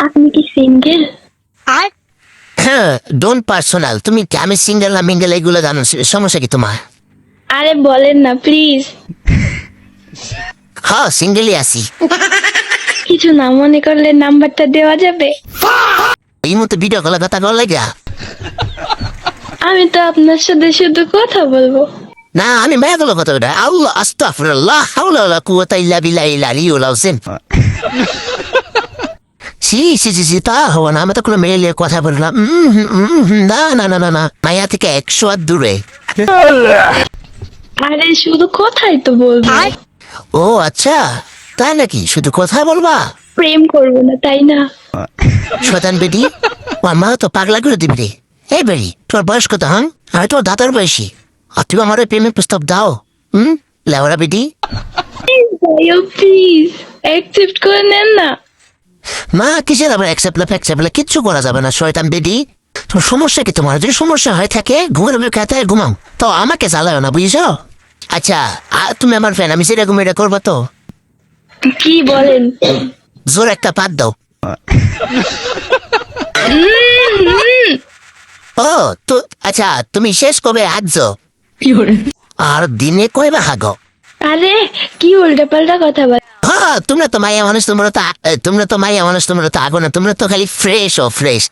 আপনি কি সিঙ্গেল? হ্যাঁ, ডোন্ট পার্সোনাল। তুমি কি আমি সিঙ্গেল না মিঙ্গেল এগুলো জানো? সমস্যা কি তোমার? আরে বলেন না প্লিজ। হ্যাঁ, সিঙ্গেলই আছি। কিছু না মনে করলে নাম্বারটা দেওয়া যাবে? এই মতো ভিডিও কলে কথা কল লাগা? আমি তো আপনার সাথে শুধু কথা বলবো। না, আমি মেয়েগুলো কথা বলি। আল্লাহ আস্তাগফিরুল্লাহ, হাওলা ওয়ালা কুওয়াতা ইল্লা বিল্লাহিল আলিয়্যিল আযীম। সি তা হবো না। আমি তো কোনো মেয়ে কথা বললাম না না না না না, মায়া থেকে 100 হাত দূরে। আরে শুধু কথাই তো বলবো। ও আচ্ছা, তাই নাকি? শুধু কথা বলবা? প্রেম করবো না তাই না? শতান বেটি, আমার মা তো পাগলা করে দিবি রে। এই বেরি, তোর বয়স কত? হ্যাঁ, আমি তোর দাদার বয়সী। আর তুমি আমার প্রেমের প্রস্তাব দাও? লেওরা বেটি। ভাইও প্লিজ অ্যাকসেপ্ট করে নেন না। মা কিসের আবার অ্যাকসেপ্ট কিচ্ছু করা যাবে না শয়তান বেটি। তোর সমস্যা কি? তোমার যদি সমস্যা হয়ে থাকে ঘুমের উপরে খাতায় ঘুমাও, তো আমাকে জ্বালাও না, বুঝছো? আচ্ছা, তুমি আমার ফ্যান, আমি সেরকম এটা করবো তো? কি বলেন? জোর একটা পাত দাও। ও তো আচ্ছা, তুমি শেষ কবে হাগছো? আর দিনে কয়বার হাগো? আরে কি উল্টা পাল্টা কথা বল। হ্যাঁ, তোমরা তো মাইয়া মানুষ, তোমরা তো মাইয়া মানুষ, তোমরা তো আগো না, তোমরা তো খালি ফ্রেশ ও ফ্রেশ।